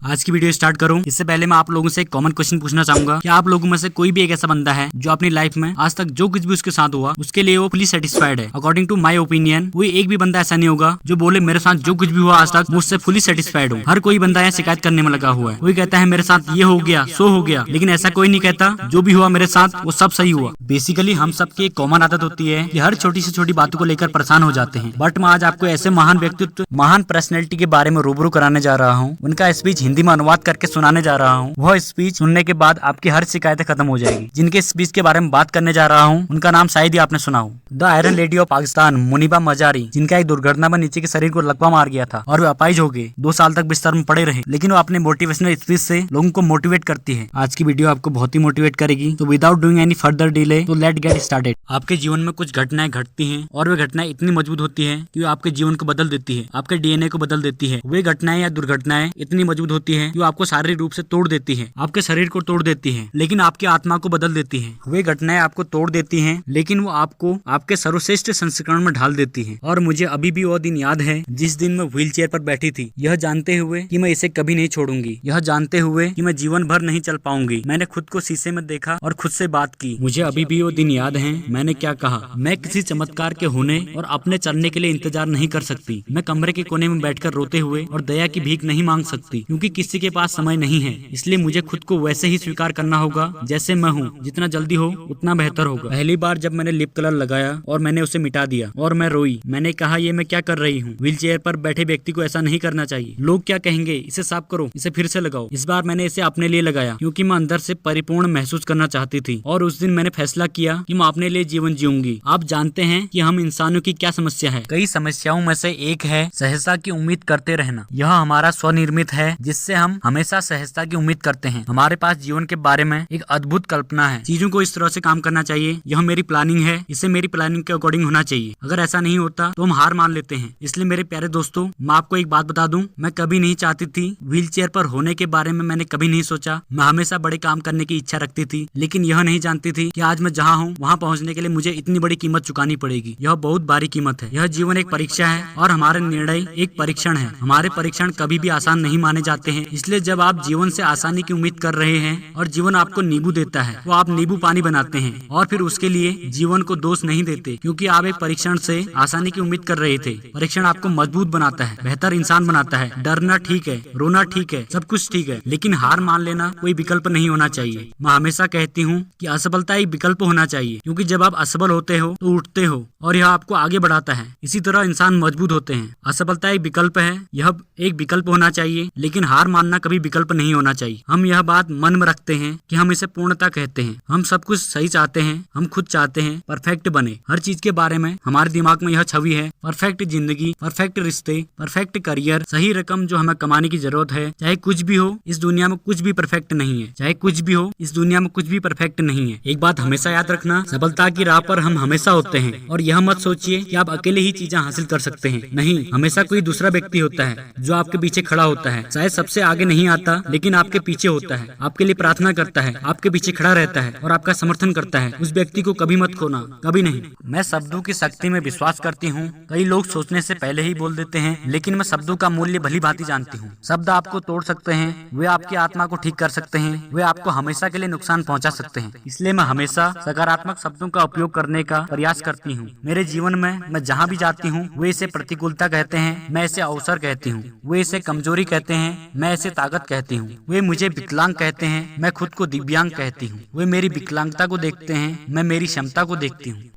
आज की video start करूं इससे पहले मैं आप लोगों से एक कॉमन क्वेश्चन पूछना चाहूंगा कि आप लोगों में से कोई भी एक ऐसा बंदा है जो अपनी लाइफ में आज तक जो कुछ भी उसके साथ हुआ उसके लिए वो फुली सेटिस्फाइड है। अकॉर्डिंग टू माय ओपिनियन कोई एक भी बंदा ऐसा नहीं होगा जो बोले मेरे साथ जो कुछ भी हुआ आज तक मुझसे फुली सेटिस्फाइड हूँ। हर कोई बंदा यहाँ शिकायत करने में लगा हुआ है। कोई कहता है मेरे साथ ये हो गया सो हो गया, लेकिन ऐसा कोई नहीं कहता जो भी हुआ मेरे साथ वो सब सही हुआ। बेसिकली हम सबकी एक कॉमन आदत होती है कि हर छोटी से छोटी बातों को लेकर परेशान हो जाते हैं। बट मैं आज आपको ऐसे महान व्यक्तित्व महान पर्सनैलिटी के बारे में रूबरू कराने जा रहा हूँ। उनका स्पीच हिंदी में अनुवाद करके सुनाने जा रहा हूँ। वह स्पीच सुनने के बाद आपकी हर शिकायतें खत्म हो जाएगी। जिनके स्पीच के बारे में बात करने जा रहा हूँ उनका नाम शायद ही आपने सुना हो। The iron lady of Pakistan Muniba Mazari, जिनका एक दुर्घटना में नीचे के शरीर को लकवा मार गया था और वे अपाहिज हो गए। 2 साल तक बिस्तर में पड़े रहे, लेकिन वो अपने मोटिवेशनल स्पीच से लोगों को मोटिवेट करती है। आज की वीडियो आपको बहुत ही मोटिवेट करेगी। तो without doing any further delay तो लेट गेट स्टार्टेड। आपके जीवन में कुछ घटनाएं घटती हैं और वे घटनाएं इतनी मजबूत होती है कि वो आपके जीवन को बदल देती है, आपके डीएनए को बदल देती है। वे घटनाएं या दुर्घटनाएं इतनी मजबूत होती है कि वो आपको शारीरिक रूप से तोड़ देती है, आपके शरीर को तोड़ देती है, लेकिन आपकी आत्मा को बदल देती है। वे घटनाएं आपको तोड़ देती हैं, लेकिन वो आपको आपके सर्वश्रेष्ठ संस्करण में ढाल देती है। और मुझे अभी भी वो दिन याद है जिस दिन मैं व्हील चेयर पर बैठी थी, यह जानते हुए कि मैं इसे कभी नहीं छोड़ूंगी, यह जानते हुए कि मैं जीवन भर नहीं चल पाऊंगी। मैंने खुद को शीशे में देखा और खुद से बात की। मुझे अभी भी वो दिन याद है। मैंने क्या कहा, मैं किसी चमत्कार के होने और अपने चलने के लिए इंतजार नहीं कर सकती। मैं कमरे के कोने में बैठकर रोते हुए और दया की भीख नहीं मांग सकती, क्योंकि किसी के पास समय नहीं है। इसलिए मुझे खुद को वैसे ही स्वीकार करना होगा जैसे मैं हूँ। जितना जल्दी हो उतना बेहतर होगा। पहली बार जब मैंने लिप कलर लगाया और मैंने उसे मिटा दिया और मैं रोई। मैंने कहा ये मैं क्या कर रही हूँ। व्हील चेयर पर बैठे व्यक्ति को ऐसा नहीं करना चाहिए। लोग क्या कहेंगे, इसे साफ करो, इसे फिर से लगाओ। इस बार मैंने इसे अपने लिए लगाया क्योंकि मैं अंदर से परिपूर्ण महसूस करना चाहती थी। और उस दिन मैंने फैसला किया कि मैं अपने लिए जीवन जीऊंगी। आप जानते हैं कि हम इंसानों की क्या समस्या है। कई समस्याओं में से एक है सहजता की उम्मीद करते रहना। यह हमारा स्वनिर्मित है, जिससे हम हमेशा सहजता की उम्मीद करते हैं। हमारे पास जीवन के बारे में एक अद्भुत कल्पना है। चीजों को इस तरह से काम करना चाहिए, यह मेरी प्लानिंग है, इसे मेरी प्लानिंग के अकॉर्डिंग होना चाहिए। अगर ऐसा नहीं होता तो हम हार मान लेते हैं। इसलिए मेरे प्यारे दोस्तों, मैं आपको एक बात बता दूं, मैं कभी नहीं चाहती थी व्हील चेयर पर होने के बारे में। मैंने कभी नहीं सोचा। मैं हमेशा बड़े काम करने की इच्छा रखती थी, लेकिन यह नहीं जानती थी कि आज मैं जहाँ हूँ वहाँ पहुँचने के लिए मुझे इतनी बड़ी कीमत चुकानी पड़ेगी। यह बहुत भारी कीमत है। यह जीवन एक परीक्षा है और हमारे निर्णय एक परीक्षण है। हमारे परीक्षण कभी भी आसान नहीं माने जाते हैं। इसलिए जब आप जीवन से आसानी की उम्मीद कर रहे हैं और जीवन आपको नींबू देता है तो आप नींबू पानी बनाते हैं और फिर उसके लिए जीवन को दोष नहीं देते, क्योंकि आप एक परीक्षण से आसानी की उम्मीद कर रहे थे। परीक्षण आपको मजबूत बनाता है, बेहतर इंसान बनाता है। डरना ठीक है, रोना ठीक है, सब कुछ ठीक है, लेकिन हार मान लेना कोई विकल्प नहीं होना चाहिए। मैं हमेशा कहती हूँ कि असफलता एक विकल्प होना चाहिए, क्योंकि जब आप असफल होते हो तो उठते हो और यह आपको आगे बढ़ाता है। इसी तरह इंसान मजबूत होते हैं। असफलता एक विकल्प है, यह एक विकल्प होना चाहिए, लेकिन हार मानना कभी विकल्प नहीं होना चाहिए। हम यह बात मन में रखते हैं कि हम इसे पूर्णता कहते हैं। हम सब कुछ सही चाहते हैं, हम खुद चाहते हैं परफेक्ट बने। हर चीज के बारे में हमारे दिमाग में यह छवि है, परफेक्ट जिंदगी, परफेक्ट रिश्ते, परफेक्ट करियर, सही रकम जो हमें कमाने की जरूरत है। चाहे कुछ भी हो इस दुनिया में कुछ भी परफेक्ट नहीं है। चाहे कुछ भी हो इस दुनिया में कुछ भी परफेक्ट नहीं है। एक बात हमेशा याद रखना, सफलता की राह पर हम हमेशा होते हैं। और यह मत सोचिए कि आप अकेले ही चीजें हासिल कर सकते हैं। नहीं, हमेशा कोई दूसरा व्यक्ति होता है जो आपके पीछे खड़ा होता है। शायद सबसे आगे नहीं आता, लेकिन आपके पीछे होता है, आपके लिए प्रार्थना करता है, आपके पीछे खड़ा रहता है और आपका समर्थन करता है। उस व्यक्ति को कभी मत खोना, कभी नहीं। मैं शब्दों की शक्ति में विश्वास करती हूँ। कई लोग सोचने से पहले ही बोल देते हैं, लेकिन मैं शब्दों का मूल्य भली भांति जानती हूँ। शब्द आपको तोड़ सकते हैं, वे आपकी आत्मा को ठीक कर सकते हैं, वे आपको हमेशा के लिए नुकसान पहुँचा सकते हैं। इसलिए मैं हमेशा सकारात्मक शब्दों का उपयोग करने का प्रयास करती हूँ। मेरे जीवन में मैं जहाँ भी जाती हूँ वे इसे प्रतिकूलता कहते हैं, मैं इसे अवसर कहती हूँ। वे इसे कमजोरी कहते हैं, मैं इसे ताकत कहती हूँ। वे मुझे विकलांग कहते हैं, मैं खुद को दिव्यांग कहती हूँ। वे मेरी विकलांगता को देखते हैं, मैं मेरी क्षमता को देखती हूँ।